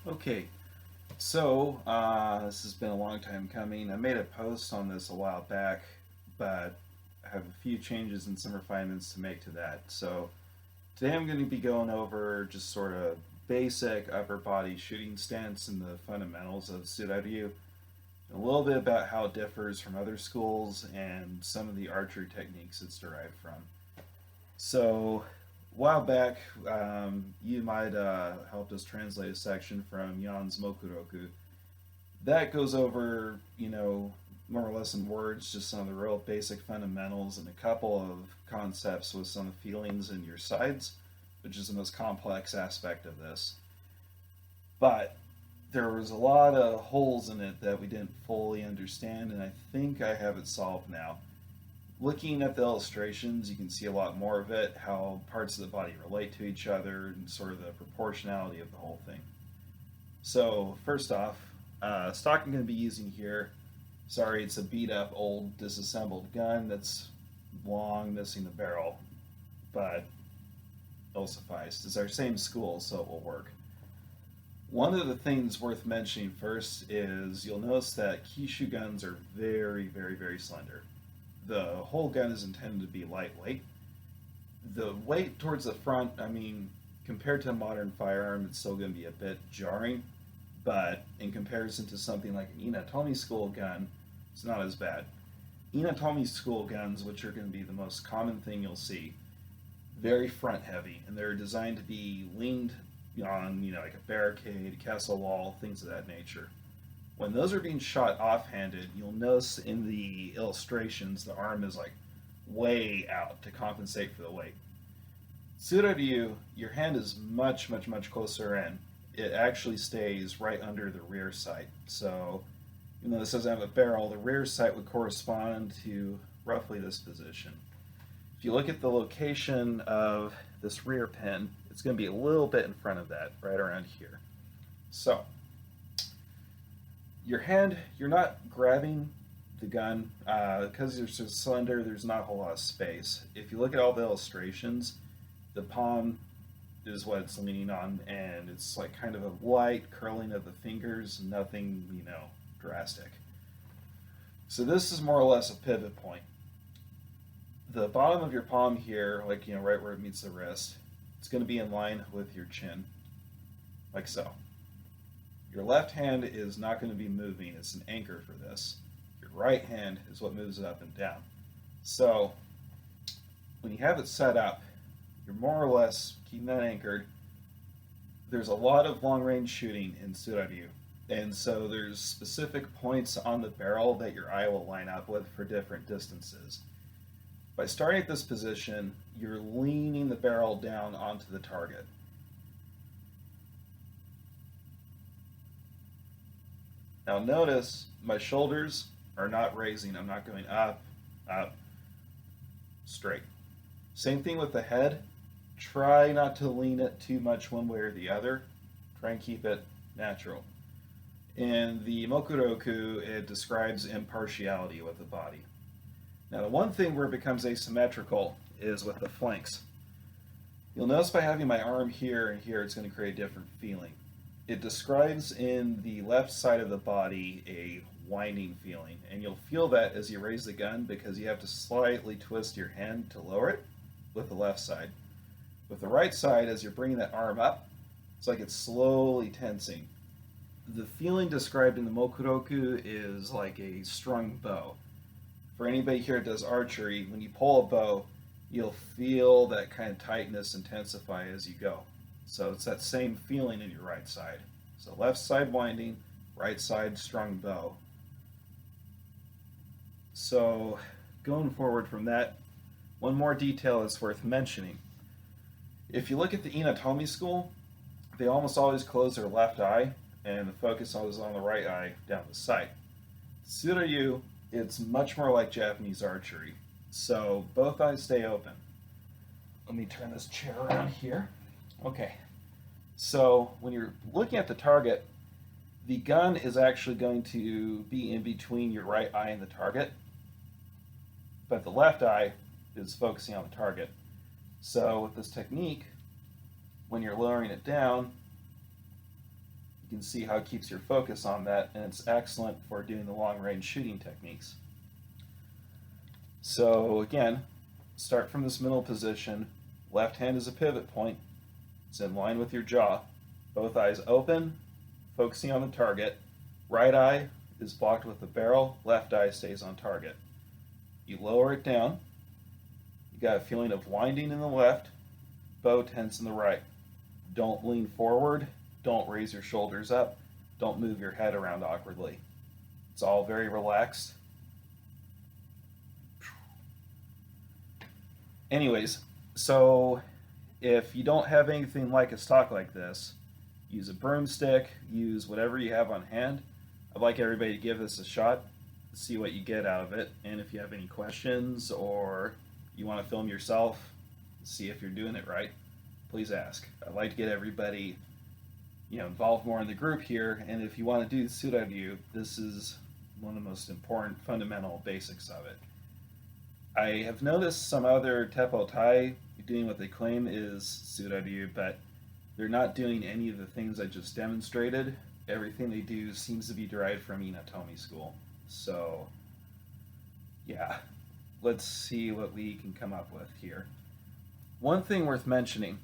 Okay, this has been a long time coming. I made a post on this a while back, but I have a few changes and some refinements to make to that. So today I'm going to be going over just sort of basic upper body shooting stance and the fundamentals of Tsuda-Ryu. A little bit about how it differs from other schools and some of the archery techniques it's derived from. So, a while back, you might helped us translate a section from Jan's Mokuroku. That goes over, more or less in words, just some of the real basic fundamentals and a couple of concepts with some feelings in your sides, which is the most complex aspect of this. But there was a lot of holes in it that we didn't fully understand, and I think I have it solved now. Looking at the illustrations, you can see a lot more of it, how parts of the body relate to each other, and sort of the proportionality of the whole thing. So, first off, stock I'm going to be using here, sorry, it's a beat up, old, disassembled gun that's long missing the barrel, but it'll suffice. It's our same school, so it will work. One of the things worth mentioning first is you'll notice that Kishu guns are very, very, very slender. The whole gun is intended to be lightweight. The weight towards the front, I mean, compared to a modern firearm, it's still going to be a bit jarring, but in comparison to something like an Inatomi school gun, it's not as bad. Inatomi school guns, which are going to be the most common thing you'll see, very front heavy, and they're designed to be leaned on, like a barricade, a castle wall, things of that nature. When those are being shot offhanded, you'll notice in the illustrations the arm is like way out to compensate for the weight. Tsuda-Ryu, your hand is much, much, much closer in. It actually stays right under the rear sight. So, even though this doesn't have a barrel, the rear sight would correspond to roughly this position. If you look at the location of this rear pin, it's going to be a little bit in front of that, right around here. So, your hand, you're not grabbing the gun because you're so slender. There's not a whole lot of space. If you look at all the illustrations, the palm is what it's leaning on, and it's like kind of a light curling of the fingers, nothing drastic. So this is more or less a pivot point. The bottom of your palm here, like right where it meets the wrist, it's going to be in line with your chin, like so. Your left hand is not going to be moving, it's an anchor for this. Your right hand is what moves it up and down. So, when you have it set up, you're more or less keeping that anchored. There's a lot of long range shooting in Tsuda-Ryu, and so there's specific points on the barrel that your eye will line up with for different distances. By starting at this position, you're leaning the barrel down onto the target. Now notice my shoulders are not raising. I'm not going up, up, straight. Same thing with the head. Try not to lean it too much one way or the other. Try and keep it natural. In the Mokuroku, it describes impartiality with the body. Now the one thing where it becomes asymmetrical is with the flanks. You'll notice by having my arm here and here, it's going to create a different feeling. It describes in the left side of the body a winding feeling, and you'll feel that as you raise the gun because you have to slightly twist your hand to lower it with the left side. With the right side, as you're bringing that arm up, it's like it's slowly tensing. The feeling described in the Mokuroku is like a strung bow. For anybody here that does archery, when you pull a bow, you'll feel that kind of tightness intensify as you go. So it's that same feeling in your right side. So left side winding, right side strung bow. So going forward from that, one more detail that's worth mentioning. If you look at the Inatomi school, they almost always close their left eye and the focus always on the right eye down the sight. Tsuda-Ryu, it's much more like Japanese archery. So both eyes stay open. Let me turn this chair around here. Okay, so when you're looking at the target, the gun is actually going to be in between your right eye and the target, but the left eye is focusing on the target. So with this technique, when you're lowering it down, You can see how it keeps your focus on that, and it's excellent for doing the long-range shooting techniques. So again, start from this middle position. Left hand is a pivot point. It's in line with your jaw. Both eyes open, focusing on the target. Right eye is blocked with the barrel. Left eye stays on target. You lower it down. You got a feeling of winding in the left, bow tense in the right. Don't lean forward. Don't raise your shoulders up. Don't move your head around awkwardly. It's all very relaxed. Anyways, so if you don't have anything like a stock like this, use a broomstick, use whatever you have on hand. I'd like everybody to give this a shot, see what you get out of it, and if you have any questions or you want to film yourself, see if you're doing it right, please ask. I'd like to get everybody involved more in the group here, and if you want to do Tsuda-Ryu, this is one of the most important fundamental basics of it. I have noticed some other Teppo Tai doing what they claim is Tsuda-Ryu, but they're not doing any of the things I just demonstrated. Everything they do seems to be derived from Inatomi school. So, yeah, let's see what we can come up with here. One thing worth mentioning,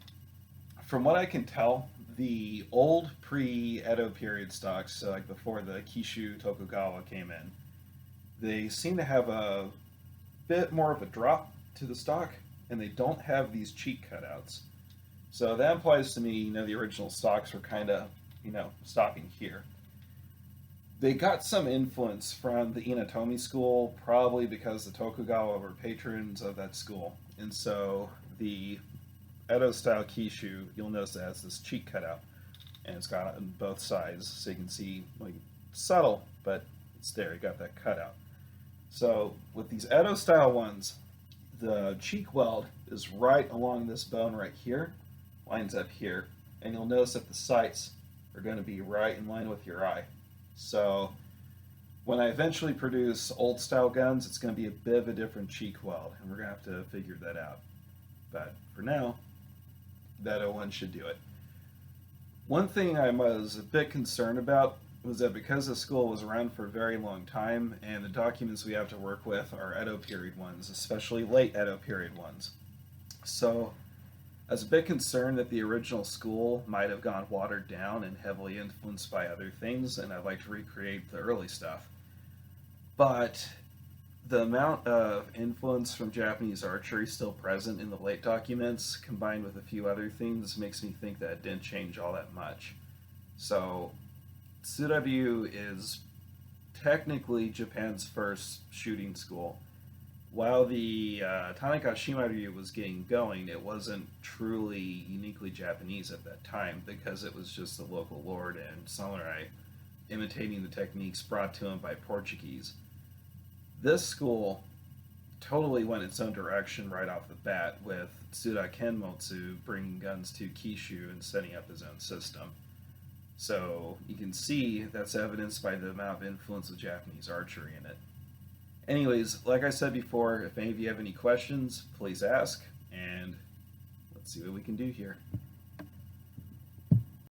from what I can tell, the old pre-Edo period stocks, so like before the Kishu Tokugawa came in, they seem to have a bit more of a drop to the stock, and they don't have these cheek cutouts. So that implies to me, the original stocks were kind of, stopping here. They got some influence from the Inatomi school, probably because the Tokugawa were patrons of that school. And so the Edo-style Kishu, you'll notice it has this cheek cutout, and it's got it on both sides, so you can see, like, subtle, but it's there, you got that cutout. So with these Edo-style ones, the cheek weld is right along this bone right here, lines up here, and you'll notice that the sights are going to be right in line with your eye. So when I eventually produce old style guns, it's going to be a bit of a different cheek weld, and we're going to have to figure that out. But for now, that O1 should do it. One thing I was a bit concerned about was that because the school was around for a very long time, and the documents we have to work with are Edo period ones, especially late Edo period ones. So I was a bit concerned that the original school might have gone watered down and heavily influenced by other things, and I'd like to recreate the early stuff. But the amount of influence from Japanese archery still present in the late documents, combined with a few other things, makes me think that it didn't change all that much. So Tsuda-Ryu is technically Japan's first shooting school. While the Tanekashima-Ryu was getting going, it wasn't truly uniquely Japanese at that time because it was just the local lord and samurai imitating the techniques brought to him by Portuguese. This school totally went its own direction right off the bat, with Tsuda Kenmotsu bringing guns to Kishu and setting up his own system. So you can see that's evidenced by the amount of influence of Japanese archery in it. Anyways, like I said before, if any of you have any questions, please ask, and let's see what we can do here.